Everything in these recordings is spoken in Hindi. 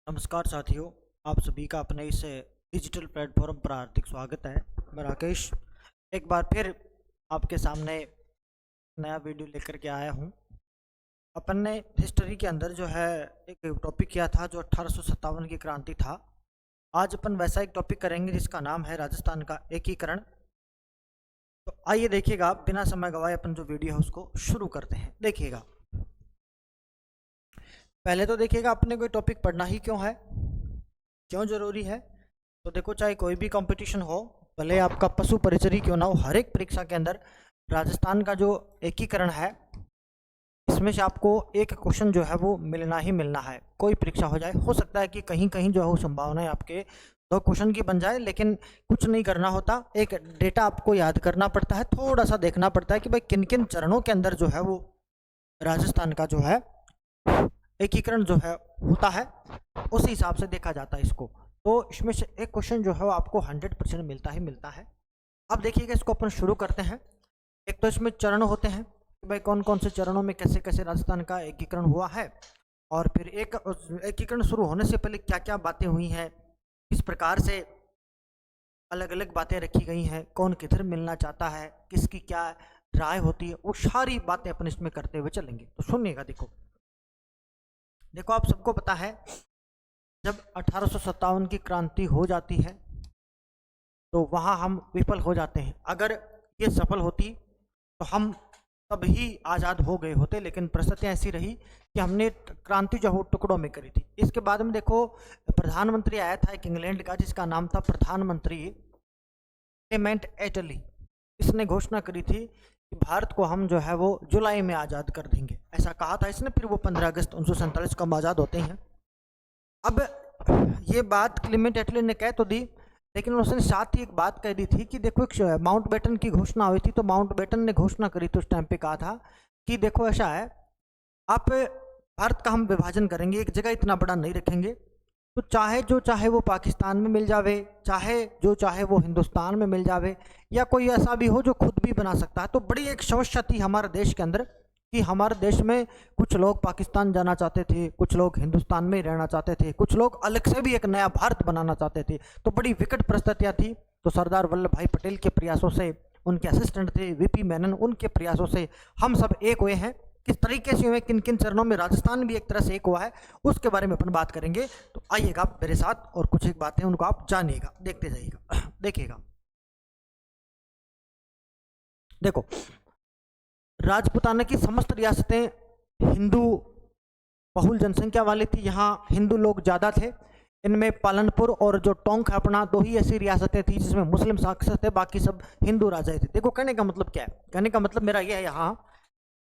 नमस्कार साथियों, आप सभी का अपने इस डिजिटल प्लेटफॉर्म पर हार्दिक स्वागत है। मैं राकेश एक बार फिर आपके सामने नया वीडियो लेकर के आया हूं। अपन ने हिस्ट्री के अंदर जो है एक टॉपिक किया था जो 1857 की क्रांति था। आज अपन वैसा एक टॉपिक करेंगे जिसका नाम है राजस्थान का एकीकरण। तो आइए देखिएगा, बिना समय गवाए अपन जो वीडियो है उसको शुरू करते हैं। देखिएगा, पहले तो देखिएगा अपने कोई टॉपिक पढ़ना ही क्यों है, क्यों जरूरी है। तो देखो, चाहे कोई भी कंपटीशन हो, भले आपका पशु परिचरी क्यों ना हो, हर एक परीक्षा के अंदर राजस्थान का जो एकीकरण है इसमें से आपको एक क्वेश्चन जो है वो मिलना ही मिलना है। कोई परीक्षा हो जाए, हो सकता है कि कहीं कहीं जो है वो संभावना है आपके 2 क्वेश्चन की बन जाए, लेकिन कुछ नहीं करना होता। एक डेटा आपको याद करना पड़ता है, थोड़ा सा देखना पड़ता है कि भाई किन किन चरणों के अंदर जो है वो राजस्थान का जो है एकीकरण जो है होता है, उसी हिसाब से देखा जाता है इसको। तो इसमें से एक क्वेश्चन जो है वो आपको 100% मिलता ही मिलता है। अब देखिएगा, इसको अपन शुरू करते हैं। एक तो इसमें चरण होते हैं कि भाई कौन कौन से चरणों में कैसे कैसे राजस्थान का एकीकरण हुआ है, और फिर एक एकीकरण शुरू होने से पहले क्या क्या बातें हुई हैं, किस प्रकार से अलग अलग बातें रखी गई हैं, कौन किधर मिलना चाहता है, किसकी क्या राय होती है, वो सारी बातें अपन इसमें करते हुए चलेंगे। तो सुनिएगा। देखो देखो आप सबको पता है, जब 1857 की क्रांति हो जाती है तो वहाँ हम विफल हो जाते हैं। अगर ये सफल होती तो हम तभी आज़ाद हो गए होते, लेकिन परिस्थितियाँ ऐसी रही कि हमने क्रांति जो है टुकड़ों में करी थी। इसके बाद में देखो, प्रधानमंत्री आया था एक इंग्लैंड का, जिसका नाम था प्रधानमंत्री क्लेमेंट एटली। इसने घोषणा करी थी कि भारत को हम जो है वो जुलाई में आज़ाद कर देंगे, ऐसा कहा था इसने। फिर वो 15 अगस्त 1947 को हम आज़ाद होते हैं। अब ये बात क्लेमेंट एटली ने कह तो दी, लेकिन उसने साथ ही एक बात कह दी थी कि देखो, एक माउंट बेटन की घोषणा हुई थी, तो माउंट बेटन ने घोषणा करी थी उस टाइम पे, कहा था कि देखो ऐसा है, आप भारत का हम विभाजन करेंगे, एक जगह इतना बड़ा नहीं रखेंगे, तो चाहे जो चाहे वो पाकिस्तान में मिल जावे, चाहे जो चाहे वो हिंदुस्तान में मिल जावे, या कोई ऐसा भी हो जो खुद भी बना सकता है। तो बड़ी एक समस्या थी हमारे देश के अंदर कि हमारे देश में कुछ लोग पाकिस्तान जाना चाहते थे, कुछ लोग हिंदुस्तान में रहना चाहते थे, कुछ लोग अलग से भी एक नया भारत बनाना चाहते थे। तो बड़ी विकट परिस्थितियाँ थी। तो सरदार वल्लभ भाई पटेल के प्रयासों से, उनके असिस्टेंट थे वीपी मेनन, उनके प्रयासों से हम सब एक हुए हैं। किस तरीके से हुए, किन किन चरणों में राजस्थान भी एक तरह से एक हुआ है, उसके बारे में अपन बात करेंगे। तो आइएगा आप मेरे साथ, और कुछ एक बातें उनको आप जानिएगा, देखते जाइएगा। देखिएगा, देखो, राजपूताना की समस्त रियासतें हिंदू बहुल जनसंख्या वाली थी, यहाँ हिंदू लोग ज़्यादा थे। इनमें पालनपुर और जो टोंक है अपना, 2 ही ऐसी रियासतें थी जिसमें मुस्लिम शासक थे, बाकी सब हिंदू राजा थे। देखो, कहने का मतलब क्या है, कहने का मतलब मेरा यह है यहाँ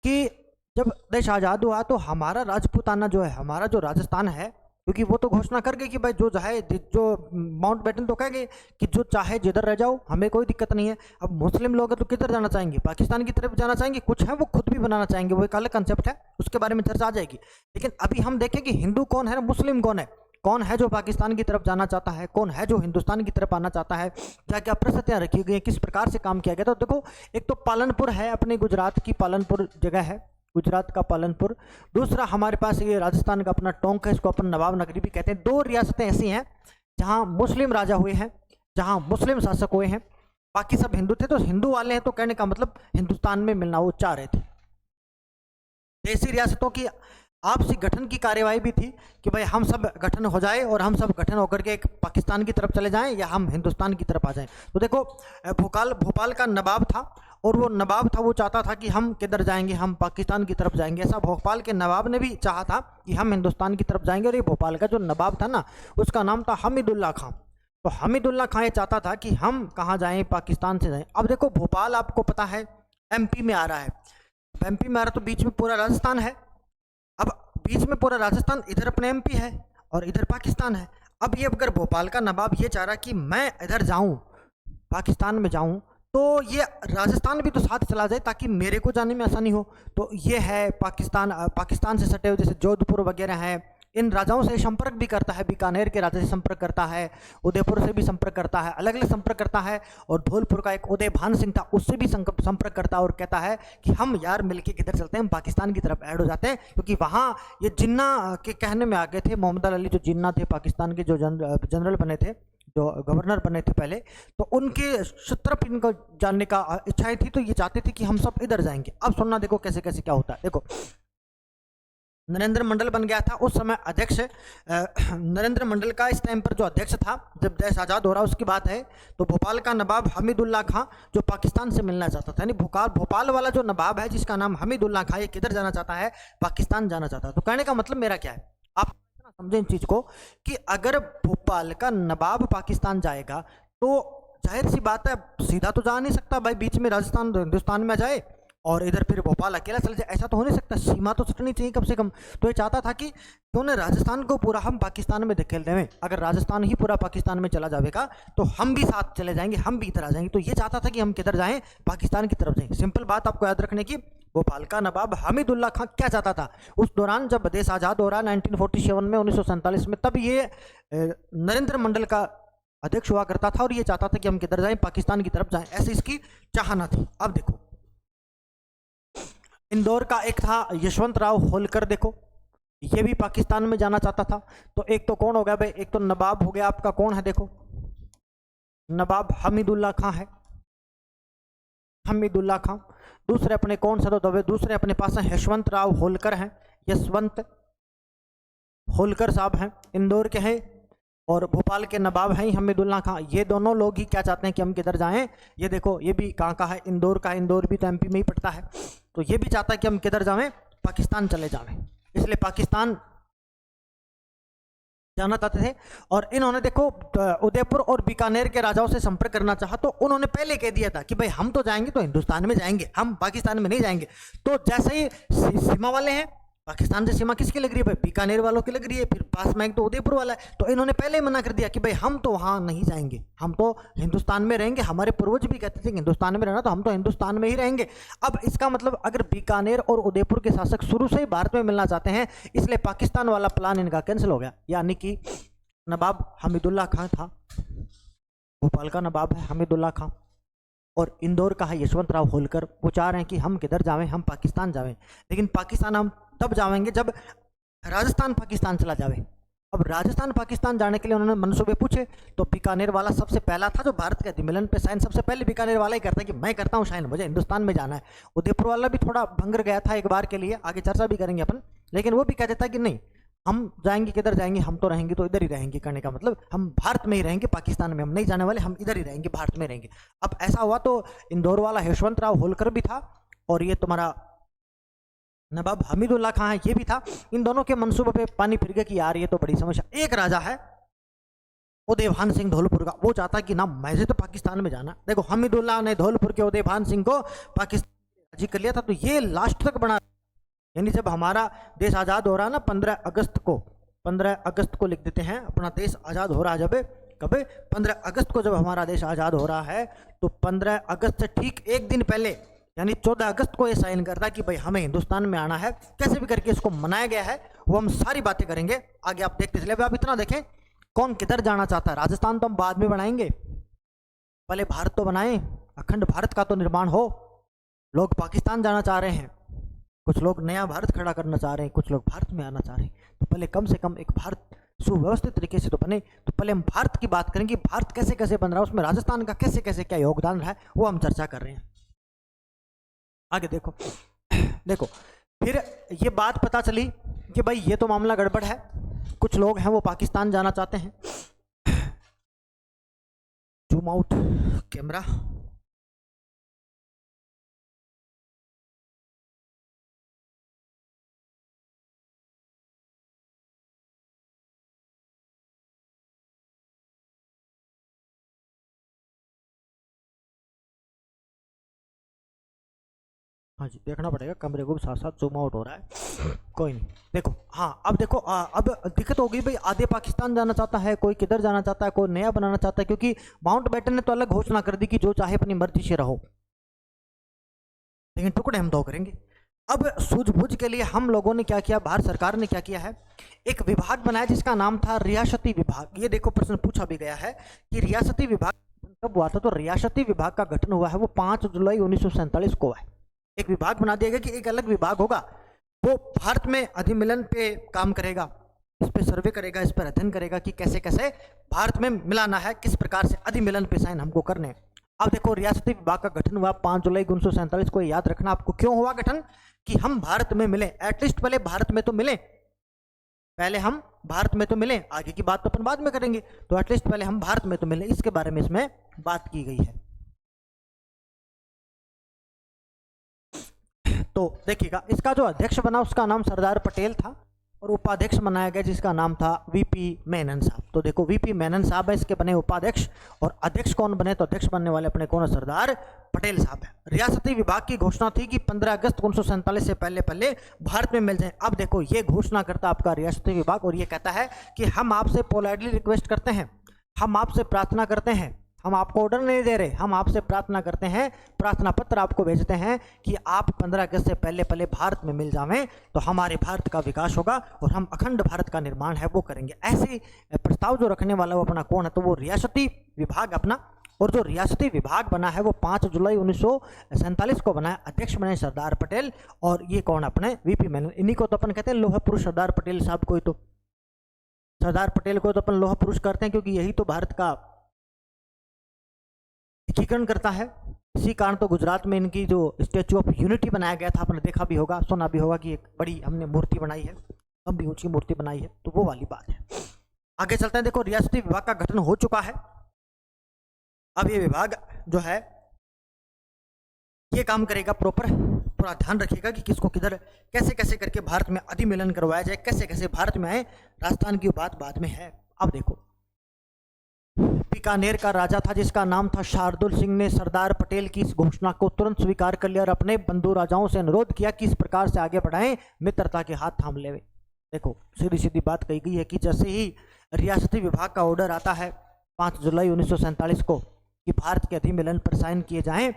कि जब देश आज़ाद हुआ तो हमारा राजपूताना जो है, हमारा जो राजस्थान है, क्योंकि वो तो घोषणा कर गए कि भाई जो चाहे, जो माउंट बेटन तो कह गए कि जो चाहे जिधर रह जाओ, हमें कोई दिक्कत नहीं है। अब मुस्लिम लोग हैं तो किधर जाना चाहेंगे, पाकिस्तान की तरफ जाना चाहेंगे, कुछ है वो खुद भी बनाना चाहेंगे, वो एक अलग कंसेप्ट है, उसके बारे में चर्चा आ जाएगी। लेकिन अभी हम देखें कि हिंदू कौन है, मुस्लिम कौन है, कौन है जो पाकिस्तान की तरफ जाना चाहता है, कौन है जो हिंदुस्तान की तरफ आना चाहता है, क्या क्या परिस्थितियाँ रखी गई हैं, किस प्रकार से काम किया गया। तो देखो, एक तो पालनपुर है, अपने गुजरात की पालनपुर जगह है, गुजरात का पालनपुर। दूसरा हमारे पास ये राजस्थान का अपना टोंक है, इसको अपन नवाब नगरी भी कहते हैं। 2 रियासतें ऐसी हैं जहाँ मुस्लिम राजा हुए हैं, जहाँ मुस्लिम शासक हुए हैं, बाकी सब हिंदू थे। तो हिंदू वाले हैं, तो कहने का मतलब हिंदुस्तान में मिलना वो चाह रहे थे। ऐसी रियासतों की आपसी गठन की कार्यवाही भी थी कि भाई हम सब गठन हो जाए और हम सब गठन होकर के एक पाकिस्तान की तरफ चले जाएं, या हम हिंदुस्तान की तरफ आ जाएं। तो देखो, भोपाल का नवाब था, और वो नवाब था, वो चाहता था कि हम किधर जाएंगे, हम पाकिस्तान की तरफ जाएंगे। ऐसा भोपाल के नवाब ने भी चाहा था कि हम हिंदुस्तान की तरफ जाएंगे। और ये भोपाल का जो नवाब था ना, उसका नाम था हमीदुल्ला खां। तो हमीदुल्ला खां ये चाहता था कि हम कहाँ जाएँ, पाकिस्तान से जाएँ। अब देखो, भोपाल आपको पता है MP में आ रहा है, MP में आ रहा, तो बीच में पूरा राजस्थान है। अब बीच में पूरा राजस्थान, इधर अपने MP है और इधर पाकिस्तान है। अब ये अगर भोपाल का नवाब ये चाह रहा कि मैं इधर जाऊं, पाकिस्तान में जाऊं, तो ये राजस्थान भी तो साथ चला जाए ताकि मेरे को जाने में आसानी हो। तो ये है पाकिस्तान से सटे हुए, जैसे जोधपुर वगैरह है, इन राजाओं से संपर्क भी करता है, बीकानेर के राजा से संपर्क करता है, उदयपुर से भी संपर्क करता है, अलग अलग संपर्क करता है। और धौलपुर का एक उदय भान सिंह था, उससे भी संपर्क करता है और कहता है कि हम यार मिलके किधर चलते हैं, हम पाकिस्तान की तरफ ऐड हो जाते हैं, क्योंकि वहाँ ये जिन्ना के कहने में आ गए थे। मोहम्मद अली जो जिन्ना थे, पाकिस्तान के जो जनरल बने थे, जो गवर्नर बने थे पहले, तो उनके तरफ इनको जानने का इच्छाएं थी, तो ये चाहते थे कि हम सब इधर जाएंगे। अब सुनना देखो कैसे कैसे क्या होता है। देखो, नरेंद्र मंडल बन गया था उस समय अध्यक्ष। नरेंद्र मंडल का इस टाइम पर जो अध्यक्ष था, जब देश आज़ाद हो रहा उसकी बात है, तो भोपाल का नवाब हमीदुल्ला खां जो पाकिस्तान से मिलना चाहता था, यानी भोपाल वाला जो नवाब है जिसका नाम हमीदुल्ला खां, ये किधर जाना चाहता है, पाकिस्तान जाना चाहता है। तो कहने का मतलब मेरा क्या है, आप समझें इन चीज़ को कि अगर भोपाल का नवाब पाकिस्तान जाएगा तो जाहिर सी बात है सीधा तो जा नहीं सकता भाई, बीच में राजस्थान हिंदुस्तान में जाए और इधर फिर भोपाल अकेला चले जाए, ऐसा तो हो नहीं सकता, सीमा तो सटनी चाहिए कम से कम। तो ये चाहता था कि क्यों न राजस्थान को पूरा हम पाकिस्तान में धकेल दें, अगर राजस्थान ही पूरा पाकिस्तान में चला जाएगा तो हम भी साथ चले जाएंगे, हम भी इधर आ जाएंगे। तो ये चाहता था कि हम किधर जाएं, पाकिस्तान की तरफ जाएं। सिंपल बात आपको याद रखने की, भोपाल का नवाब हमीदुल्ला खां क्या चाहता था उस दौरान जब देश आज़ाद हो रहा 1947 में, 1947 में, तब ये नरेंद्र मंडल का अध्यक्ष हुआ करता था और ये चाहता था कि हम किधर जाएं, पाकिस्तान की तरफ जाएं, ऐसी इसकी चाहना थी। अब देखो, इंदौर का एक था यशवंत राव होलकर, देखो ये भी पाकिस्तान में जाना चाहता था। तो एक तो कौन हो गया भाई, एक तो नवाब हो गया आपका, कौन है देखो, नवाब हमीदुल्ला खां है, हमीदुल्ला खां। दूसरे अपने कौन सा, तो दूसरे अपने पास है यशवंत राव होलकर हैं, यशवंत होलकर साहब हैं, इंदौर के हैं, और भोपाल के नवाब हैं हमीदुल्ला खां। ये दोनों लोग ही क्या चाहते हैं कि हम किधर जाएं। ये देखो, ये भी कहाँ का है, इंदौर का है, इंदौर भी तो एमपी में ही पड़ता है। तो ये भी चाहता है कि हम किधर जाएं, पाकिस्तान चले जाएं, इसलिए पाकिस्तान जाना चाहते थे। और इन्होंने देखो उदयपुर और बीकानेर के राजाओं से संपर्क करना चाहा, तो उन्होंने पहले कह दिया था कि भाई हम तो जाएंगे तो हिंदुस्तान में जाएंगे, हम पाकिस्तान में नहीं जाएंगे। तो जैसे ही सीमा वाले हैं, पाकिस्तान से सीमा किसकी लग रही है भाई, बीकानेर वालों की लग रही है, फिर पास में एक तो उदयपुर वाला है, तो इन्होंने पहले ही मना कर दिया कि भाई हम तो वहाँ नहीं जाएंगे, हम तो हिंदुस्तान में रहेंगे। हमारे पूर्वज भी कहते थे कि हिंदुस्तान में रहना, तो हम तो हिंदुस्तान में ही रहेंगे। अब इसका मतलब अगर बीकानेर और उदयपुर के शासक शुरू से ही भारत में मिलना चाहते हैं, इसलिए पाकिस्तान वाला प्लान इनका कैंसिल हो गया। यानी कि नवाब हमीदुल्ला खां था, भोपाल का नवाब है हमीदुल्ला खां, और इंदौर का है यशवंत राव होलकर। वो चाह रहे हैं कि हम किधर जावें, हम पाकिस्तान जावें, लेकिन पाकिस्तान हम तब जावेंगे जब राजस्थान पाकिस्तान चला जावे। अब राजस्थान पाकिस्तान जाने के लिए उन्होंने मनसूबे पूछे, तो बीकानेर वाला सबसे पहला था जो भारत के अधिमिलन पे साइन सबसे पहले बीकानेर वाला ही करता है कि मैं करता हूँ साइन, मुझे हिंदुस्तान में जाना है। उदयपुर वाला भी थोड़ा भंगर गया था एक बार के लिए, आगे चर्चा भी करेंगे अपन, लेकिन वो भी कह देता कि नहीं हम जाएंगे, किधर जाएंगे, हम तो रहेंगे तो इधर ही रहेंगे। कहने का मतलब हम भारत में ही रहेंगे, पाकिस्तान में हम नहीं जाने वाले, हम इधर ही रहेंगे, भारत में रहेंगे। अब ऐसा हुआ तो इंदौर वाला यशवंत राव होलकर भी था, और ये तुम्हारा नवाब हमीदुल्ला खां है, ये भी था। इन दोनों के मंसूबे पे पानी फिर गया कि यार ये तो बड़ी समस्या। एक राजा है उदयभान सिंह धौलपुर का, वो चाहता कि ना मुझे तो पाकिस्तान में जाना। देखो, हमीदुल्ला ने धौलपुर के उदयभान सिंह को पाकिस्तान राजी कर लिया था, तो ये लास्ट तक बना, यानी जब हमारा देश आज़ाद हो रहा ना 15 अगस्त को लिख देते हैं, अपना देश आज़ाद हो रहा जब कब 15 अगस्त को जब हमारा देश आज़ाद हो रहा है, तो 15 अगस्त से ठीक एक दिन पहले यानी 14 अगस्त को ये साइन करता है कि भाई हमें हिंदुस्तान में आना है। कैसे भी करके इसको मनाया गया है, वो हम सारी बातें करेंगे आगे, आप देखते चले। आप इतना देखें कौन किधर जाना चाहता है। राजस्थान तो हम बाद में बनाएंगे, पहले भारत तो बनाएं, अखंड भारत का तो निर्माण हो। लोग पाकिस्तान जाना चाह रहे हैं, कुछ लोग नया भारत खड़ा करना चाह रहे हैं, कुछ लोग भारत में आना चाह रहे हैं, तो पहले कम से कम एक भारत सुव्यवस्थित तरीके से तो बने। तो पहले हम भारत की बात करेंगे, भारत कैसे कैसे बन रहा है, उसमें राजस्थान का कैसे कैसे क्या योगदान रहा है, वो हम चर्चा कर रहे हैं। आगे देखो फिर ये बात पता चली कि भाई ये तो मामला गड़बड़ है, कुछ लोग हैं वो पाकिस्तान जाना चाहते हैं। जूम आउट कैमरा, हाँ जी देखना पड़ेगा, कैमरे को भी साथ साथ जूम आउट हो रहा है, कोई नहीं। देखो हाँ, अब देखो अब दिक्कत हो गई भाई, आधे पाकिस्तान जाना चाहता है, कोई किधर जाना चाहता है, कोई नया बनाना चाहता है, क्योंकि माउंटबेटन ने तो अलग घोषणा कर दी कि जो चाहे अपनी मर्जी से रहो, लेकिन टुकड़े हम दो करेंगे। अब सूझबूझ के लिए हम लोगों ने क्या किया, भारत सरकार ने क्या किया है, एक विभाग बनाया जिसका नाम था रियासती विभाग। ये देखो प्रश्न पूछा भी गया है कि रियासती विभाग कब हुआ था, तो रियासती विभाग का गठन हुआ है वो 5 जुलाई 1947 को है। एक विभाग बना दिया गया कि एक अलग विभाग होगा, वो भारत में अधिमिलन पे काम करेगा, इस पे सर्वे करेगा, इस पर अध्ययन करेगा कि कैसे कैसे भारत में मिलाना है, किस प्रकार से अधिमिलन पे साइन हमको करने हैं। अब देखो रियासती विभाग का गठन हुआ 5 जुलाई 1947 को। याद रखना आपको क्यों हुआ गठन, कि हम भारत में मिले, एटलीस्ट पहले भारत में तो मिले, पहले हम भारत में तो मिले, आगे की बात तो अपन बाद में करेंगे, तो एटलीस्ट पहले हम भारत में तो मिले, इसके बारे में इसमें बात की गई है। तो देखिएगा इसका जो अध्यक्ष बना उसका नाम सरदार पटेल था और उपाध्यक्ष बनाया गया जिसका नाम था वीपी मेनन साहब। तो देखो वीपी मेनन साहब है, इसके बने उपाध्यक्ष, और अध्यक्ष कौन बने, तो अध्यक्ष बनने वाले अपने कौन, सरदार पटेल साहब है। रियासती विभाग की घोषणा थी कि 15 अगस्त 1947 से पहले पहले भारत में मिल जाए। अब देखो ये घोषणा करता आपका रियासती विभाग और ये कहता है कि हम आपसे पोलाइटली रिक्वेस्ट करते हैं, हम आपसे प्रार्थना करते हैं, हम आपको ऑर्डर नहीं दे रहे, हम आपसे प्रार्थना करते हैं, प्रार्थना पत्र आपको भेजते हैं कि आप 15 अगस्त से पहले पहले भारत में मिल जावें तो हमारे भारत का विकास होगा और हम अखंड भारत का निर्माण है वो करेंगे। ऐसे प्रस्ताव जो रखने वाला वो अपना कौन है, तो वो रियासती विभाग अपना। और जो रियासती विभाग बना है वो 5 जुलाई 1947 को बना है, अध्यक्ष बने सरदार पटेल, और ये कौन अपने वीपी मेनन। इन्हीं को तो अपन कहते हैं लोह पुरुष सरदार पटेल साहब को ही, तो सरदार पटेल को तो अपन लोह पुरुष करते हैं क्योंकि यही तो भारत का एकीकरण करता है। इसी कारण तो गुजरात में इनकी जो स्टैचू ऑफ यूनिटी बनाया गया था, आपने देखा भी होगा, सुना भी होगा कि एक बड़ी हमने मूर्ति बनाई है, अब भी ऊंची मूर्ति बनाई है, तो वो वाली बात है। आगे चलते हैं। देखो रियासती विभाग का गठन हो चुका है। अब ये विभाग जो है ये काम करेगा प्रॉपर, पूरा ध्यान रखिएगा कि किसको किधर कैसे कैसे करके भारत में अधिमिलन करवाया जाए, कैसे कैसे भारत में आए। राजस्थान की बात बाद में है। अब देखो बीकानेर का राजा था जिसका नाम था शार्दुल सिंह ने सरदार पटेल की इस घोषणा को तुरंत स्वीकार कर लिया और अपने बंधु राजाओं से अनुरोध किया कि इस प्रकार से आगे बढ़ाएं, मित्रता के हाथ थाम ले। देखो सीधी सीधी बात कही गई है कि जैसे ही रियासती विभाग का ऑर्डर आता है 5 जुलाई 1947 को कि भारत के अधिमिलन पर साइन किए जाएं,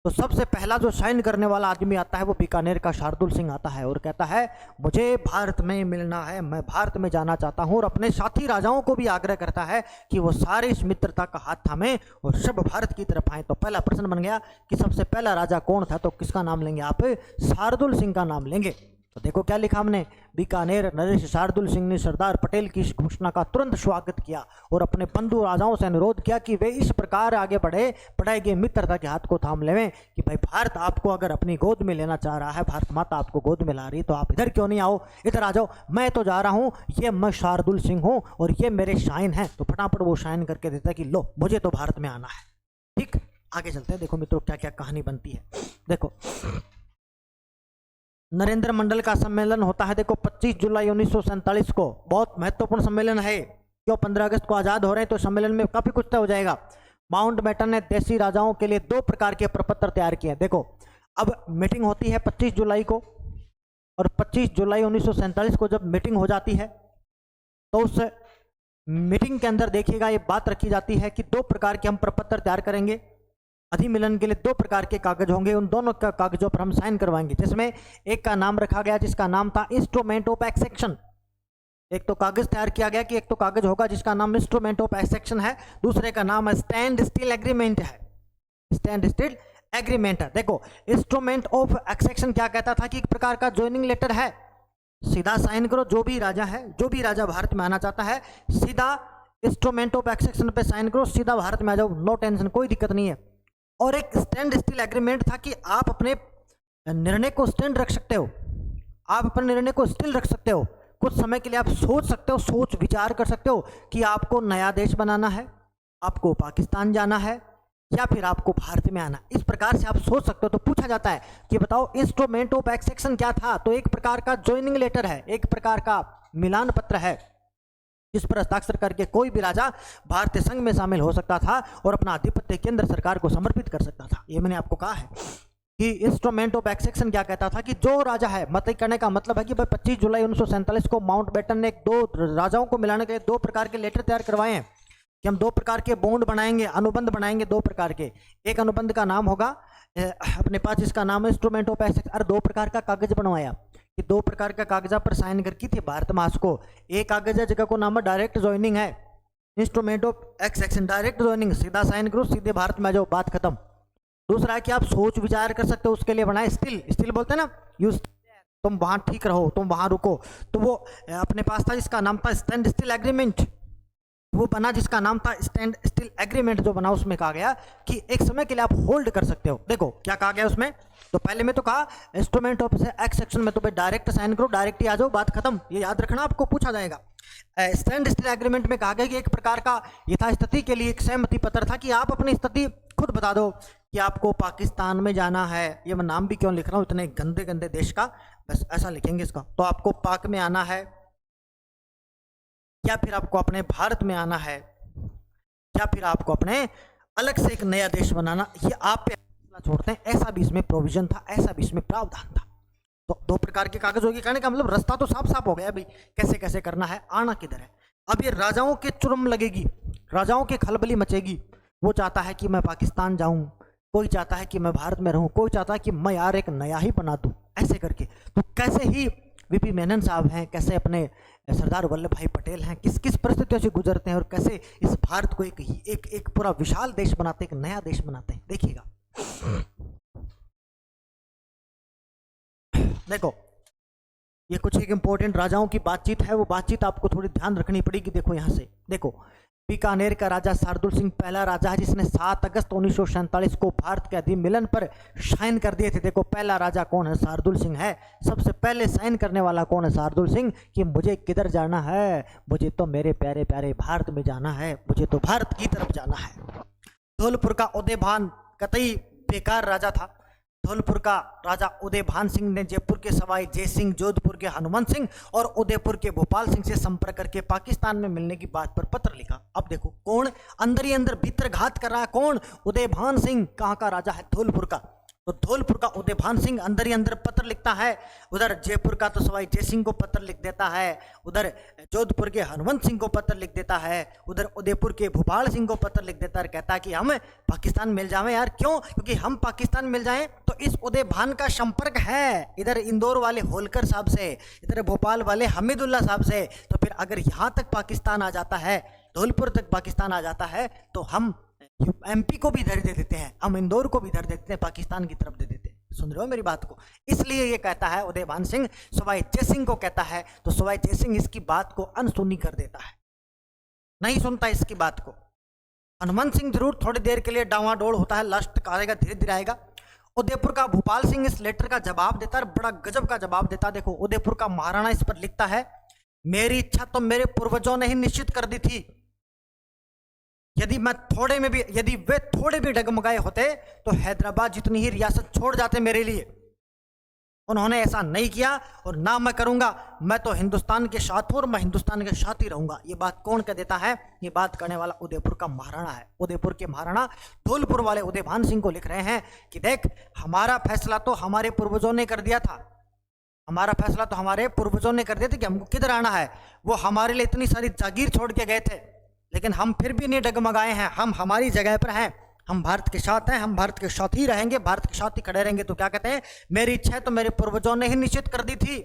तो सबसे पहला जो साइन करने वाला आदमी आता है वो बीकानेर का शार्दुल सिंह आता है और कहता है मुझे भारत में मिलना है, मैं भारत में जाना चाहता हूं, और अपने साथी राजाओं को भी आग्रह करता है कि वो सारे इस मित्रता का हाथ थामें और सब भारत की तरफ आए। तो पहला प्रश्न बन गया कि सबसे पहला राजा कौन था, तो किसका नाम लेंगे आप, शार्दुल सिंह का नाम लेंगे। तो देखो क्या लिखा हमने, बीकानेर नरेश शार्दुल सिंह ने सरदार पटेल की इस घोषणा का तुरंत स्वागत किया और अपने बंधु राजाओं से अनुरोध किया कि वे इस प्रकार आगे बढ़ाए गए मित्रता के हाथ को थाम लेवें कि भाई भारत आपको अगर अपनी गोद में लेना चाह रहा है, भारत माता आपको गोद में ला रही, तो आप इधर क्यों नहीं आओ, इधर आ जाओ, मैं तो जा रहा हूँ, ये मैं शार्दुल सिंह हूँ और ये मेरे शाइन हैं। तो फटाफट वो शाइन करके देता है कि लो मुझे तो भारत में आना है। ठीक, आगे चलते हैं। देखो मित्रों क्या क्या कहानी बनती है। देखो नरेंद्र मंडल का सम्मेलन होता है, देखो 25 जुलाई 1947 को, बहुत महत्वपूर्ण सम्मेलन है। क्यों, 15 अगस्त को आज़ाद हो रहे हैं तो सम्मेलन में काफ़ी कुछ तय हो जाएगा। माउंटबेटन ने देसी राजाओं के लिए 2 प्रकार के प्रपत्र तैयार किए। देखो अब मीटिंग होती है 25 जुलाई को, और 25 जुलाई 1947 को जब मीटिंग हो जाती है तो उस मीटिंग के अंदर देखिएगा ये बात रखी जाती है कि 2 प्रकार के हम प्रपत्र तैयार करेंगे। अधिमिलन के लिए 2 प्रकार के कागज होंगे, उन दोनों का कागजों पर हम साइन करवाएंगे, जिसमें एक का नाम रखा गया जिसका नाम था इंस्ट्रूमेंट ऑफ एक्सेक्शन। एक तो कागज तैयार किया गया कि एक तो कागज होगा जिसका नाम इंस्ट्रूमेंट ऑफ एक्सेक्शन है, दूसरे का नाम स्टैंड स्टिल एग्रीमेंट है। स्टैंड स्टिल एग्रीमेंट है। देखो इंस्ट्रूमेंट ऑफ एक्सेक्शन क्या कहता था कि एक प्रकार का ज्वाइनिंग लेटर है, सीधा साइन करो, जो भी राजा है, जो भी राजा भारत में आना चाहता है सीधा इंस्ट्रूमेंट ऑफ एक्सेक्शन पे साइन करो, सीधा भारत में आ जाओ, नो टेंशन, कोई दिक्कत नहीं है। और एक स्टैंड स्टिल एग्रीमेंट था कि आप अपने निर्णय को स्टैंड रख सकते हो, आप अपने निर्णय को स्टिल रख सकते हो, कुछ समय के लिए आप सोच सकते हो, सोच विचार कर सकते हो कि आपको नया देश बनाना है, आपको पाकिस्तान जाना है या फिर आपको भारत में आना, इस प्रकार से आप सोच सकते हो। तो पूछा जाता है कि बताओ इंस्ट्रूमेंट ऑफ एक्सेक्शन क्या था, तो एक प्रकार का ज्वाइनिंग लेटर है, एक प्रकार का मिलान पत्र है जिस पर हस्ताक्षर करके कोई भी राजा भारतीय संघ में शामिल हो सकता था और अपना आधिपत्य केंद्र सरकार को समर्पित कर सकता था। ये मैंने आपको कहा है कि इंस्ट्रूमेंट ऑफ एक्सेक्शन क्या कहता था कि जो राजा है, मतलब कहने का मतलब है कि भाई 25 जुलाई 1947 को माउंटबेटन ने 2 राजाओं को मिलाने के लिए 2 प्रकार के लेटर तैयार करवाए हैं कि हम 2 प्रकार के बॉन्ड बनाएंगे, अनुबंध बनाएंगे 2 प्रकार के। एक अनुबंध का नाम होगा अपने पास, जिसका नाम है इंस्ट्रूमेंट ऑफ एक्सेक्शन, और 2 प्रकार का कागज बनवाया कि 2 प्रकार का कागजा पर साइन कर की थी भारत मास को। एक कागज है जगह को नाम है डायरेक्ट ज्वाइनिंग है, इंस्ट्रूमेंट ऑफ एक्सेक्शन, डायरेक्ट ज्वाइनिंग, सीधा साइन करो सीधे भारत में आ जाओ, बात खत्म। दूसरा है कि आप सोच विचार कर सकते हो, उसके लिए बनाए स्टिल, स्टिल बोलते हैं ना, यूज, तुम वहां ठीक रहो, तुम वहां रुको। तो वो अपने पास था जिसका नाम था स्टैंड स्टिल एग्रीमेंट, वो बना जिसका नाम था स्टैंड स्टिल एग्रीमेंट। जो बना उसमें कहा गया कि एक समय के लिए आप होल्ड कर सकते हो। देखो क्या कहा गया उसमें, तो पहले में तो कहा इंस्ट्रूमेंट ऑफ एक्स सेक्शन में तो भाई डायरेक्ट साइन करो, डायरेक्ट ही आ जाओ, बात खत्म। ये याद रखना, आपको पूछा जाएगा। स्टैंड स्टिल एग्रीमेंट में कहा गया कि एक प्रकार का यथास्थिति के लिए एक सहमति पत्र था कि आप अपनी स्थिति खुद बता दो कि आपको पाकिस्तान में जाना है। ये मैं नाम भी क्यों लिख रहा हूँ इतने गंदे गंदे देश का, बस ऐसा लिखेंगे इसका। तो आपको पाक में आना है या फिर आपको अपने भारत में आना है या फिर आपको अपने अलग से एक नया देश बनाना, ये आप पे छोड़ते हैं। ऐसा भी इसमें प्रोविजन था, ऐसा भी इसमें प्रावधान था। तो 2 प्रकार के कागज होगी, कहने का मतलब रास्ता तो साफ साफ हो गया भाई, कैसे कैसे करना है, आना किधर है। अब ये राजाओं के चुरम लगेगी, राजाओं की खलबली मचेगी। वो चाहता है कि मैं पाकिस्तान जाऊं, कोई चाहता है कि मैं भारत में रहूं, कोई चाहता है कि मैं यार एक नया ही बना दूं, ऐसे करके। तो कैसे ही वीपी मेनन साहब हैं, कैसे अपने सरदार वल्लभ भाई पटेल हैं, किस किस परिस्थितियों से गुजरते हैं और कैसे इस भारत को एक पूरा विशाल देश बनाते हैं, एक नया देश बनाते हैं, देखिएगा। देखो ये कुछ एक इंपॉर्टेंट राजाओं की बातचीत है, वो बातचीत आपको थोड़ी ध्यान रखनी पड़ेगी। देखो यहाँ से देखो, बीकानेर का राजा शार्दुल सिंह पहला राजा है जिसने 7 अगस्त 1947 को भारत के अधिमिलन पर साइन कर दिए थे। देखो पहला राजा कौन है, शार्दुल सिंह है। सबसे पहले साइन करने वाला कौन है, शार्दुल सिंह, कि मुझे किधर जाना है, मुझे तो मेरे प्यारे प्यारे भारत में जाना है, मुझे तो भारत की तरफ जाना है। धौलपुर का उदयभान कतई बेकार राजा था। धौलपुर का राजा उदयभान सिंह ने जयपुर के सवाई जय सिंह, जोधपुर के हनुमंत सिंह और उदयपुर के भोपाल सिंह से संपर्क करके पाकिस्तान में मिलने की बात पर पत्र लिखा। अब देखो कौन अंदर ही अंदर भीतर घात कर रहा है, कौन, उदयभान सिंह। कहाँ का राजा है, धौलपुर का। तो धौलपुर का उदयभान सिंह अंदर ही अंदर पत्र लिखता है। उधर जयपुर का तो सवाई जय सिंह को पत्र लिख देता है, उधर जोधपुर के हनुमंत सिंह को पत्र लिख देता है, उधर उदयपुर के भोपाल सिंह को पत्र लिख देता है, कहता है कि हम पाकिस्तान मिल जाएं यार। क्यों, क्योंकि हम पाकिस्तान मिल जाएं तो इस उदयभान का संपर्क है इधर इंदौर वाले होलकर साहब से, इधर भोपाल वाले हमीदुल्ला साहब से। तो फिर अगर यहाँ तक पाकिस्तान आ जाता है, धौलपुर तक पाकिस्तान आ जाता है, तो हम एमपी को भी इधर दे देते हैं, हम इंदौर को भी इधर दे देते हैं, पाकिस्तान की तरफ दे देते हैं। सुन रहे हो मेरी बात को। इसलिए ये कहता है उदयभान सिंह, सवाई जय सिंह को कहता है, तो सवाई जय सिंह इसकी बात को अनसुनी कर देता है, नहीं सुनता इसकी बात को। हनुमंत सिंह जरूर थोड़ी देर के लिए डावाडोल होता है, लास्ट आएगा, धीरे धीरे आएगा। उदयपुर का भोपाल सिंह इस लेटर का जवाब देता है, बड़ा गजब का जवाब देता है। देखो उदयपुर का महाराणा इस पर लिखता है, मेरी इच्छा तो मेरे पूर्वजों ने ही निश्चित कर दी थी। यदि वे थोड़े भी डगमगाए होते तो हैदराबाद जितनी ही रियासत छोड़ जाते मेरे लिए। उन्होंने ऐसा नहीं किया और ना मैं करूंगा। मैं तो हिंदुस्तान के साथ हूं और मैं हिंदुस्तान के साथ ही रहूंगा। ये बात कौन कह देता है, ये बात करने वाला उदयपुर का महाराणा है। उदयपुर के महाराणा धौलपुर वाले उदयभान सिंह को लिख रहे हैं कि देख, हमारा फैसला तो हमारे पूर्वजों ने कर दिया था, हमारा फैसला तो हमारे पूर्वजों ने कर दिया था कि हमको किधर आना है। वो हमारे लिए इतनी सारी जागीर छोड़ के गए थे, लेकिन हम फिर भी नहीं डगमगाए हैं, हम हमारी जगह पर हैं, हम भारत के साथ हैं, हम भारत के साथ ही रहेंगे, भारत के साथ ही खड़े रहेंगे। तो क्या कहते हैं, मेरी इच्छा है तो मेरे पूर्वजों ने ही निश्चित कर दी थी।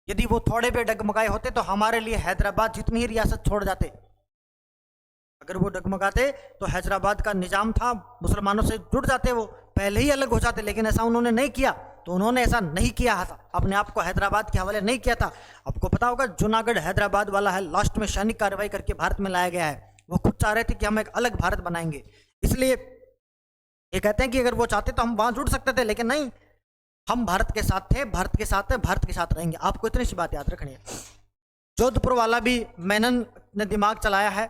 यदि वो थोड़े भी डगमगाए होते तो हमारे लिए हैदराबाद जितनी ही रियासत छोड़ जाते। अगर वो डगमगाते तो हैदराबाद का निजाम था, मुसलमानों से जुड़ जाते, वो पहले ही अलग हो जाते, लेकिन ऐसा उन्होंने नहीं किया। तो उन्होंने ऐसा नहीं किया था, अपने आप को हैदराबाद के हवाले नहीं किया था। आपको पता होगा जूनागढ़ हैदराबाद वाला है, लास्ट में सैनिक कार्रवाई करके भारत में लाया गया है। वो खुद चाह रहे थे कि हम एक अलग भारत बनाएंगे, इसलिए ये कहते हैं कि अगर वो चाहते तो हम वहां जुड़ सकते थे, लेकिन नहीं, हम भारत के साथ थे, भारत के साथ है, भारत के साथ रहेंगे। आपको इतनी सी बात याद रखनी है। जोधपुर वाला भी मेनन ने दिमाग चलाया है,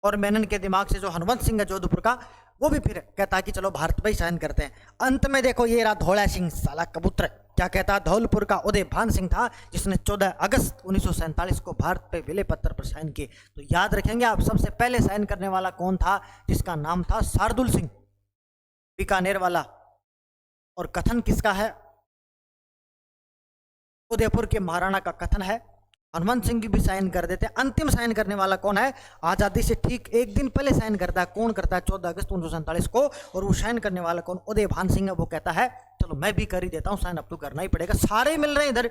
और मेनन के दिमाग से जो हनुमंत सिंह है जोधपुर का, वो भी फिर कहता है कि चलो भारत पर ही साइन करते हैं। अंत में देखो ये रहा धौला सिंह साला कबूतर, क्या कहता, धौलपुर का उदयभान सिंह था जिसने 14 अगस्त 1947 को भारत पे विलय पत्र पर साइन किए। तो याद रखेंगे आप, सबसे पहले साइन करने वाला कौन था, जिसका नाम था शार्दुल सिंह, बीकानेर वाला। और कथन किसका है, उदयपुर के महाराणा का कथन है। हनुमंत सिंह भी साइन कर देते हैं। अंतिम साइन करने वाला कौन है, आजादी से ठीक एक दिन पहले साइन करता है। कौन करता है, 14 अगस्त 1947 को, और वो साइन करने वाला कौन, उदयभान सिंह है। वो कहता है चलो मैं भी कर ही देता हूँ साइन, अब तो करना ही पड़ेगा, सारे मिल रहे हैं इधर,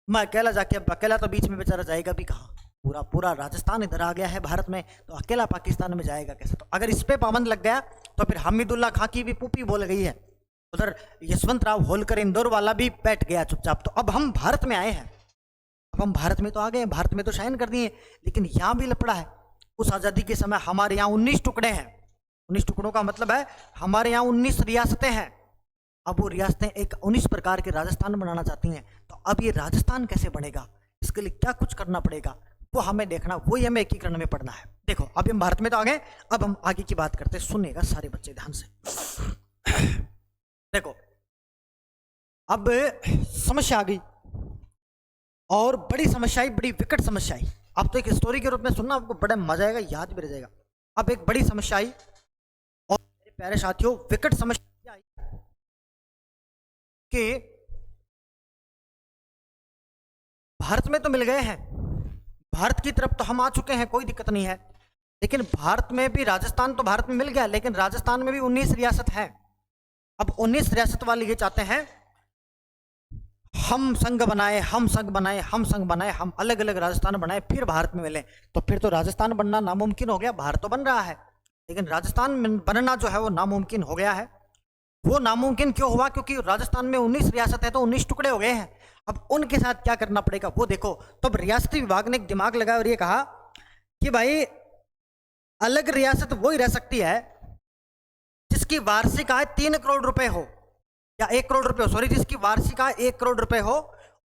मैं अकेला जाके, अब अकेला तो बीच में बेचारा जाएगा भी कहाँ, पूरा पूरा राजस्थान इधर आ गया है भारत में, तो अकेला पाकिस्तान में जाएगा कैसे। तो अगर इस पे पाबंद लग गया तो फिर हमीदुल्ला खां की भी पुपी बोल गई है, उधर यशवंत राव होलकर इंदौर वाला भी बैठ गया चुपचाप। तो अब हम भारत में आए हैं, अब हम भारत में तो आ गए, भारत में तो साइन कर दिए, लेकिन यहाँ भी लपड़ा है। उस आज़ादी के समय हमारे यहाँ 19 टुकड़े हैं, 19 टुकड़ों का मतलब है हमारे यहाँ 19 रियासतें हैं। अब वो रियासतें एक 19 प्रकार के राजस्थान बनाना चाहती हैं, तो अब ये राजस्थान कैसे बनेगा, इसके लिए क्या कुछ करना पड़ेगा वो हमें देखना, वही हमें एकीकरण में पढ़ना है। देखो अभी हम भारत में तो आ गए, अब हम आगे की बात करते हैं, सुनिएगा सारे बच्चे ध्यान से। देखो अब समस्या आ गई, और बड़ी समस्या आई, बड़ी विकट समस्या आई। अब तो एक स्टोरी के रूप में सुनना, आपको बड़ा मजा आएगा, याद भी रह जाएगा। अब एक बड़ी समस्या आई, और मेरे प्यारे साथियों विकट समस्या आई कि भारत में तो मिल गए हैं, भारत की तरफ तो हम आ चुके हैं, कोई दिक्कत नहीं है, लेकिन भारत में भी राजस्थान तो भारत में मिल गया, लेकिन राजस्थान में भी 19 रियासत है। अब 19 रियासत वाले ये चाहते हैं हम संघ बनाए, हम संघ बनाए, हम संघ बनाए, हम अलग अलग राजस्थान बनाए, फिर भारत में मिले। तो फिर तो राजस्थान बनना नामुमकिन हो गया, भारत तो बन रहा है, लेकिन राजस्थान बनना जो है वो नामुमकिन हो गया है। वो नामुमकिन क्यों हुआ, क्योंकि राजस्थान में 19 रियासत है, तो 19 टुकड़े हो गए हैं। अब उनके साथ क्या करना पड़ेगा वो देखो। तो अब रियासती विभाग ने एक दिमाग लगाया और ये कहा कि भाई अलग रियासत वही रह सकती है जिसकी वार्षिक आय 3 करोड़ रुपए हो, या 1 करोड़ रुपए हो, सॉरी, जिसकी वार्षिक आय 1 करोड़ रुपए हो,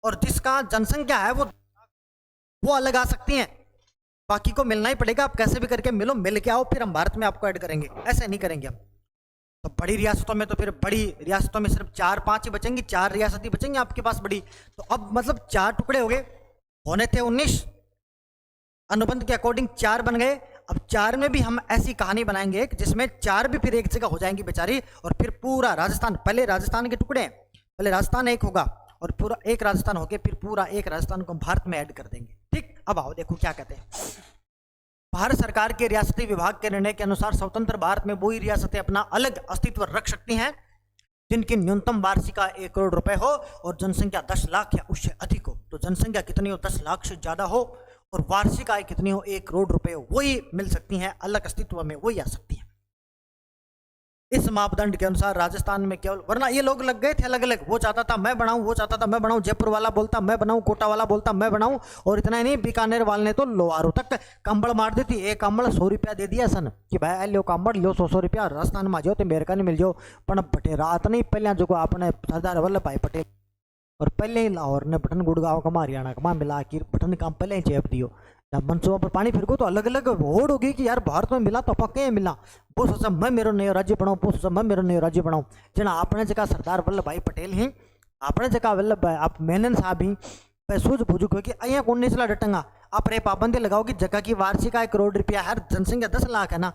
और जिसका जनसंख्या है वो अलग आ सकती हैं। बाकी को मिलना ही पड़ेगा, आप कैसे भी करके मिलो, मिल के आओ, फिर हम भारत में आपको ऐड करेंगे, ऐसे नहीं करेंगे हम। तो बड़ी रियासतों में तो फिर बड़ी रियासतों में सिर्फ 4-5 ही बचेंगी, 4 रियासत ही बचेंगी आपके पास बड़ी। तो अब मतलब 4 टुकड़े हो गए, होने थे 19, अनुबंध के अकॉर्डिंग 4 बन गए। अब 4 में भी हम ऐसी कहानी बनाएंगे जिसमें 4 भी फिर एक जगह हो जाएंगी बेचारी, और फिर पूरा राजस्थान, पहले राजस्थान के टुकड़े, पहले राजस्थान एक होगा, और पूरा एक राजस्थान होके फिर पूरा एक राजस्थान को भारत में ऐड कर देंगे। ठीक, अब आओ देखो क्या कहते हैं। भारत सरकार के रियासती विभाग के निर्णय के अनुसार स्वतंत्र भारत में वही रियासतें अपना अलग अस्तित्व रख सकती हैं जिनकी न्यूनतम वार्षिक आय 1 करोड़ रुपए हो और जनसंख्या 10 लाख या उससे अधिक हो। तो जनसंख्या कितनी हो, 10 लाख से ज्यादा हो, और वार्षिक आय कितनी हो, 1 करोड़ रुपए हो, वही मिल सकती हैं, अलग अस्तित्व में वही आ सकती हैं। इस मापदंड के अनुसार राजस्थान में केवल, वरना ये लोग लग गए थे अलग अलग, वो चाहता था मैं बनाऊं, वो चाहता था मैं बनाऊं, जयपुर वाला बोलता मैं बनाऊं, कोटा वाला बोलता मैं बनाऊं, और इतना ही नहीं, बीकानेर वाले ने तो लोहारू तक कंबल मार दी थी। एक कंबल 100 रुपया दे दिया सन कि भाई लो कंबल लो 100 रुपया, राजस्थान में आ जाओ तो मेरे का नहीं मिल जाओ। पर बटे रात नहीं पहले जो आपने सरदार वल्लभ भाई पटेल और पहले ही लाहौर ने बटन गुड़गांव का हरियाणा का मिला कि बटन काम पहले ही चेप दियो, जब मनसूबा पर पानी फिर को तो अलग अलग होड़ होगी कि यार भारत में मिला तो पक्के मिला, वो सोचा मैं मेरा नयो राज्य बनाऊं, वो सोचा मैं मेरा नयो राज्य बनाऊं। जना आपने जगह सरदार वल्लभ भाई पटेल ही, आपने जगह वल्लभ भाई आप मेनन साहब ही सूझ बूझ कि अँ 19 ला डटंगा, आप रे पाबंदी लगाओ कि जगह की वार्षिक आय 1 करोड़ रुपया है, जनसंख्या 10 लाख है ना,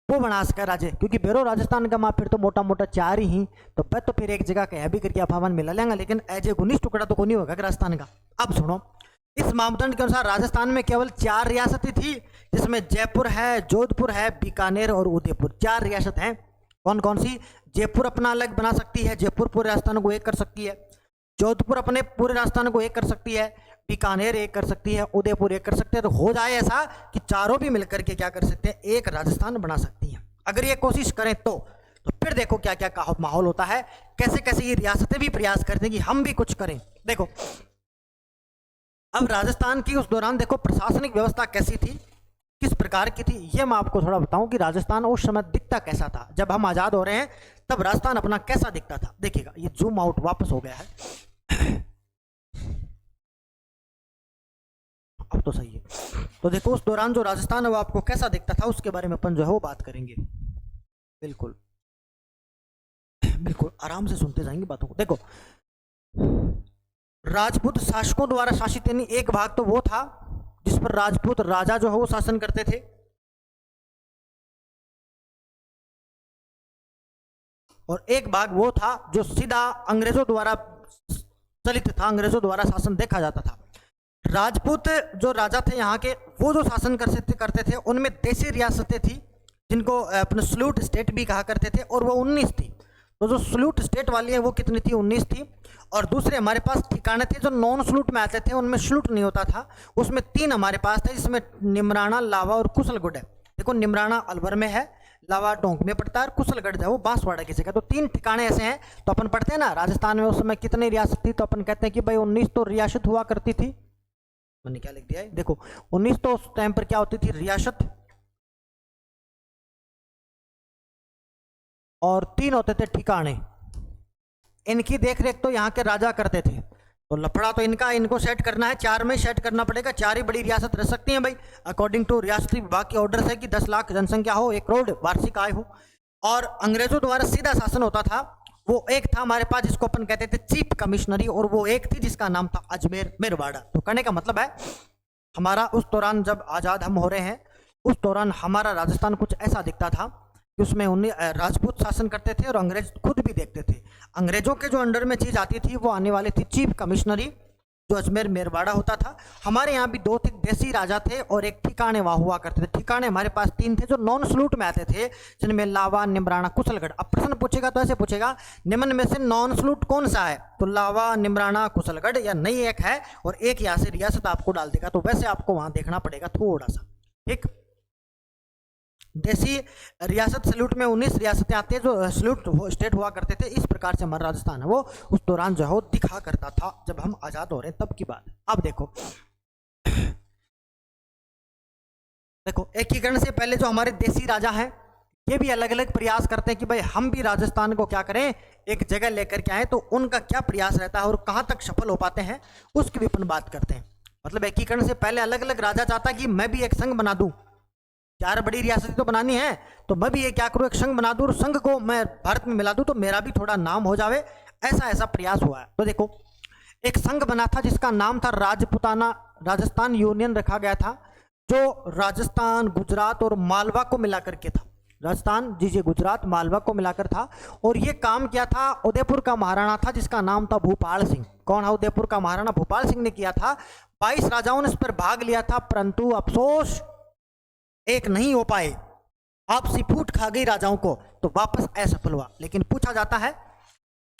वो बना सका राज्य, क्योंकि बेरो राजस्थान का माँ फिर तो मोटा मोटा 4 ही, तो मैं तो फिर एक जगह कहीं भी करके अफावन मिला लेंगे, लेकिन एज ए 19 टुकड़ा तो को नहीं होगा राजस्थान का। अब सुनो, इस मापदंड के अनुसार राजस्थान में केवल 4 रियासतें थी, जिसमें जयपुर है, जोधपुर है, बीकानेर और उदयपुर, 4 रियासत हैं। कौन कौन सी? जयपुर अपना अलग बना सकती है, जयपुर पूरे राजस्थान को एक कर सकती है, जोधपुर अपने पूरे राजस्थान को एक कर सकती है, बीकानेर एक कर सकती है, उदयपुर एक कर सकते हैं। तो हो जाए ऐसा कि चारों भी मिलकर के क्या कर सकते हैं, एक राजस्थान बना सकती हैं। अगर ये कोशिश करें तो फिर देखो क्या क्या माहौल होता है, कैसे कैसे ये रियासतें भी प्रयास करते हैं कि हम भी कुछ करें। देखो अब राजस्थान की उस दौरान देखो प्रशासनिक व्यवस्था कैसी थी, किस प्रकार की थी, ये मैं आपको थोड़ा बताऊं कि राजस्थान उस समय दिखता कैसा था। जब हम आज़ाद हो रहे हैं तब राजस्थान अपना कैसा दिखता था, देखिएगा। ये जूम आउट वापस हो गया है, अब तो सही है। तो देखो उस दौरान जो राजस्थान है वो आपको कैसा दिखता था, उसके बारे में अपन जो है वो बात करेंगे। बिल्कुल बिल्कुल आराम से सुनते जाएंगे बातों को। देखो राजपूत शासकों द्वारा शासित, यानी एक भाग तो वो था जिस पर राजपूत राजा जो है वो शासन करते थे, और एक भाग वो था जो सीधा अंग्रेजों द्वारा चलित था, अंग्रेजों द्वारा शासन देखा जाता था। राजपूत जो राजा थे यहाँ के, वो जो शासन करते थे उनमें देशी रियासतें थी जिनको अपने स्लूट स्टेट भी कहा करते थे, और वो 19 थी। तो जो सल्यूट स्टेट वाली है वो कितनी थी, 19 थी। और दूसरे हमारे पास ठिकाने थे जो नॉन सल्यूट में आते थे, उनमें सल्यूट नहीं होता था, उसमें 3 हमारे पास थे, जिसमें निमराना, लावा और कुशलगढ़ है। देखो निमराना अलवर में है, लावा टोंक में पड़ता है और कुशलगढ़ है वो बांसवाड़ा की जगह। तो 3 ठिकाने ऐसे हैं। तो अपन पढ़ते हैं ना राजस्थान में उस समय कितनी रियासत थी, तो अपन कहते हैं कि भाई 19 तो रियासत हुआ करती थी। मैंने क्या लिख दिया है, देखो 19 तो उस टाइम पर क्या होती थी, रियासत, और 3 होते थे ठिकाने। इनकी देखरेख तो यहाँ के राजा करते थे। तो लफड़ा तो इनका, इनको सेट करना है, 4 में सेट करना पड़ेगा। 4 ही बड़ी रियासत रह सकती हैं भाई, अकॉर्डिंग टू रियासती विभाग के ऑर्डर है कि 10 लाख जनसंख्या हो, 1 करोड़ वार्षिक आय हो। और अंग्रेजों द्वारा सीधा शासन होता था, वो एक था हमारे पास जिसको अपन कहते थे चीफ कमिश्नरी, और वो एक थी जिसका नाम था अजमेर मेरवाड़ा। तो कहने का मतलब है हमारा उस दौरान जब आज़ाद हम हो रहे हैं, उस दौरान हमारा राजस्थान कुछ ऐसा दिखता था कि उसमें राजपूत शासन करते थे और अंग्रेज खुद भी देखते थे। अंग्रेजों के जो अंडर में चीज आती थी वो आने वाली थी चीफ कमिश्नरी, जो अजमेर मेरवाड़ा होता था। हमारे यहाँ भी 2 देसी राजा थे और एक ठिकाने वहाँ हुआ करते थे। ठिकाने हमारे पास 3 थे जो नॉन सल्यूट में आते थे, जिनमें लावा, निमराना, कुशलगढ़। अब प्रश्न पूछेगा तो ऐसे पूछेगा, निम्न में से नॉन सल्यूट कौन सा है, तो लावा, निमराना, कुशलगढ़ या नहीं एक है, और एक यहाँ से रियासत आपको डाल देगा। तो वैसे आपको वहाँ देखना पड़ेगा थोड़ा सा, ठीक। देसी रियासत सल्यूट में 19 रियासतें आती है जो सल्यूट स्टेट हुआ करते थे। इस प्रकार से हमारा राजस्थान है वो उस दौरान जो है दिखा करता था जब हम आजाद हो रहे हैं तब की बात है। अब देखो एकीकरण से पहले जो हमारे देसी राजा हैं ये भी अलग अलग प्रयास करते हैं कि भाई हम भी राजस्थान को क्या करें, एक जगह लेकर के आए। तो उनका क्या प्रयास रहता है और कहाँ तक सफल हो पाते हैं उसकी भी अपन बात करते हैं। मतलब एकीकरण से पहले अलग अलग राजा चाहता कि मैं भी एक संघ बना दूं, 4 बड़ी रियासतें तो बनानी है, तो मैं भी ये क्या करूं, एक संघ बना दूं और संघ को मैं भारत में मिला दूं तो मेरा भी थोड़ा नाम हो जावे। ऐसा प्रयास हुआ है। तो देखो एक संघ बना था जिसका नाम था राजपुताना राजस्थान यूनियन रखा गया था, जो राजस्थान, गुजरात और मालवा को मिलाकर के था। राजस्थान गुजरात, मालवा को मिलाकर था। और ये काम किया था उदयपुर का महाराणा था जिसका नाम था भूपाल सिंह। कौन है उदयपुर का महाराणा? भूपाल सिंह ने किया था। 22 राजाओं ने इस पर भाग लिया था, परंतु अफसोस एक नहीं हो पाए, आपसी फूट खा गई राजाओं को, तो वापस असफल हुआ। लेकिन पूछा जाता है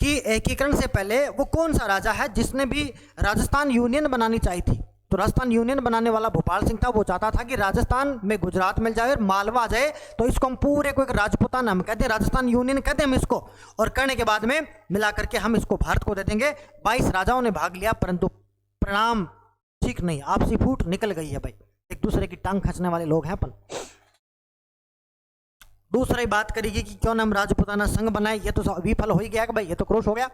कि एकीकरण से पहले वो कौन सा राजा है जिसने भी राजस्थान यूनियन बनानी चाहिए थी? तो राजस्थान यूनियन बनाने वाला भोपाल सिंह था। वो चाहता था कि राजस्थान में गुजरात मिल जाए और मालवा आ जाए, तो इसको हम पूरे को एक राजपुताना हम कहते हैं, राजस्थान यूनियन कहते हैं हम इसको, और करने के बाद में मिला करके हम इसको भारत को दे देंगे। 22 राजाओं ने भाग लिया, परंतु परिणाम ठीक नहीं, आपसी फूट निकल गई है भाई, एक दूसरे की टांग खींचने वाले लोग हैं अपन। दूसरी बात करेगी कि क्यों ना हम राजपुताना संघ बनाए, ये तो विफल हो ही गया कि भाई ये तो क्रॉस हो गया।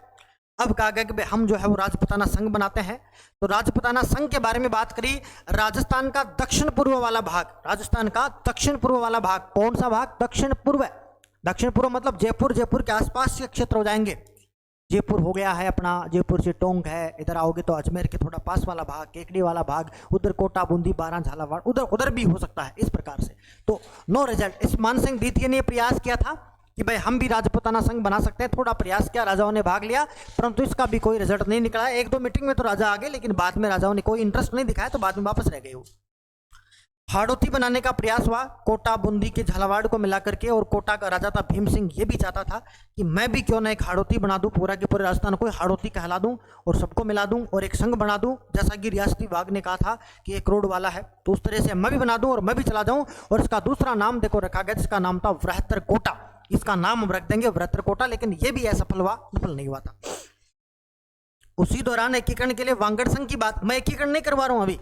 अब कहा गया कि भाई हम जो है वो राजपुताना संघ बनाते हैं। तो राजपुताना संघ के बारे में बात करी, राजस्थान का दक्षिण पूर्व वाला भाग, राजस्थान का दक्षिण पूर्व वाला भाग, कौन सा भाग? दक्षिण पूर्व। दक्षिण पूर्व मतलब जयपुर, जयपुर के आसपास के क्षेत्र हो जाएंगे। जयपुर हो गया है अपना, जयपुर से टोंक है, इधर आओगे तो अजमेर के थोड़ा पास वाला भाग, केकड़ी वाला भाग, उधर कोटा, बूंदी, बारां, झालावाड़, उधर भी हो सकता है। इस प्रकार से तो नो रिजल्ट। इस मान सिंह द्वितीय ने प्रयास किया था कि भाई हम भी राजपुताना संघ बना सकते हैं, थोड़ा प्रयास किया, राजाओं ने भाग लिया, परंतु इसका भी कोई रिजल्ट नहीं निकला। 1-2 मीटिंग में तो राजा आ गए, लेकिन बाद में राजाओं ने कोई इंटरेस्ट नहीं दिखाया, तो बाद में वापस रह गए वो। हाड़ौती बनाने का प्रयास हुआ, कोटा, बूंदी के झालावाड़ को मिलाकर के, और कोटा का राजा था भीम सिंह, ये भी चाहता था कि मैं भी क्यों ना एक हाड़ौती बना दूं, पूरा के पूरे राजस्थान को हाड़ौती कहला दूं और सबको मिला दूं और एक संघ बना दूं, जैसा कि रियासती विभाग ने कहा था कि 1 करोड़ वाला है, तो उस तरह से मैं भी बना दूं और मैं भी चला जाऊं। और इसका दूसरा नाम देखो रखा गया, जिसका नाम था वृहत्तर कोटा। इसका नाम हम रख देंगे वृहत्तर कोटा, लेकिन यह भी असफल हुआ, सफल नहीं हुआ था। उसी दौरान एकीकरण के लिए वांगड़ संघ की बात, मैं एकीकरण नहीं करवा रहा हूं अभी,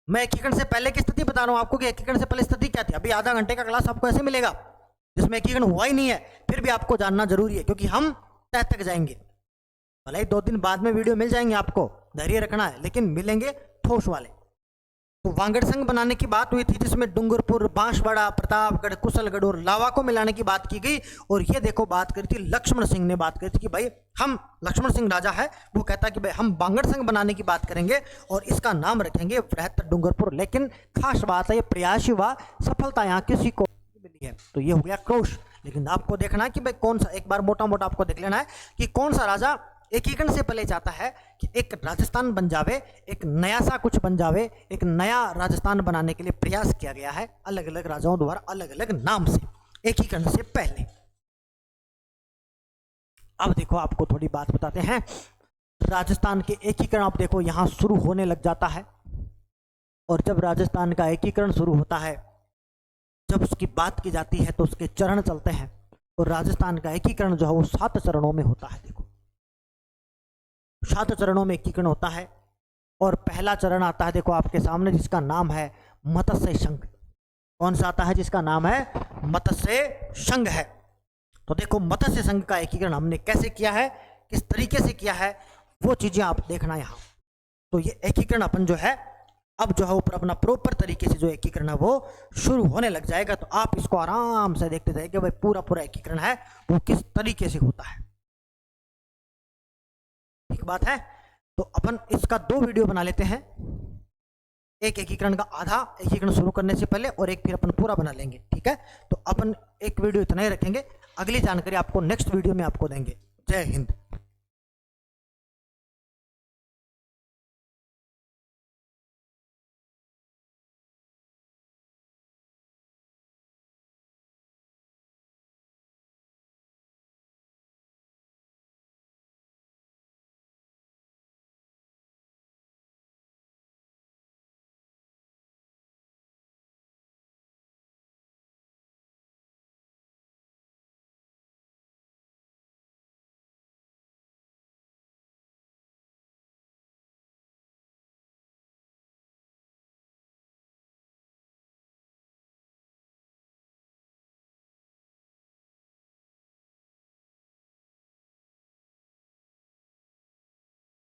मैं एकीकरण से पहले की स्थिति बता रहा हूं आपको कि एकीकरण से पहले स्थिति क्या थी। अभी आधा घंटे का क्लास आपको ऐसे मिलेगा जिसमें एकीकरण हुआ ही नहीं है, फिर भी आपको जानना जरूरी है, क्योंकि हम तह तक जाएंगे। भले ही 2 दिन बाद में वीडियो मिल जाएंगे, आपको धैर्य रखना है, लेकिन मिलेंगे ठोस वाले। तो वांगड़ संघ बनाने की बात हुई थी, जिसमें डूंगरपुर, बांसवाड़ा, प्रतापगढ़, कुशलगढ़ और लावा को मिलाने की बात की गई। और ये देखो बात करी थी लक्ष्मण सिंह ने, बात करी थी कि भाई हम, लक्ष्मण सिंह राजा है, वो कहता कि भाई हम वांगड़ संघ बनाने की बात करेंगे और इसका नाम रखेंगे वृहत्तर डूंगरपुर। लेकिन खास बात है ये प्रयास हुआ, सफलता यहाँ किसी को मिली है, तो ये हो गया क्रॉस। लेकिन आपको देखना है कि भाई कौन सा, एक बार मोटा मोटा आपको देख लेना है कि कौन सा राजा एकीकरण से पहले चाहता है कि एक राजस्थान बन जावे, एक नया सा कुछ बन जावे, एक नया राजस्थान बनाने के लिए प्रयास किया गया है अलग अलग राजाओं द्वारा अलग अलग नाम से एकीकरण से पहले। अब देखो आपको थोड़ी बात बताते हैं। राजस्थान के एकीकरण आप देखो यहाँ शुरू होने लग जाता है, और जब राजस्थान का एकीकरण शुरू होता है, जब उसकी बात की जाती है तो उसके चरण चलते हैं, और राजस्थान का एकीकरण जो है वो 7 चरणों में होता है। देखो 7 चरणों में एकीकरण होता है, और पहला चरण आता है देखो आपके सामने, जिसका नाम है मत्स्य संघ। कौन सा आता है? जिसका नाम है मत्स्य संघ है। तो देखो मत्स्य संघ का एकीकरण हमने कैसे किया है, किस तरीके से किया है, वो चीजें आप देखना यहाँ। तो ये एकीकरण अपन जो है अब जो है ऊपर अपना प्रॉपर तरीके से जो एकीकरण है वो शुरू होने लग जाएगा। तो आप इसको आराम से देखते जाइए कि भाई पूरा पूरा एकीकरण है वो किस तरीके से होता है। ठीक बात है। तो अपन इसका 2 वीडियो बना लेते हैं, एक एकीकरण का आधा एकीकरण शुरू करने से पहले, और एक फिर अपन पूरा बना लेंगे। ठीक है, तो अपन एक वीडियो इतना ही रखेंगे, अगली जानकारी आपको नेक्स्ट वीडियो में आपको देंगे। जय हिंद।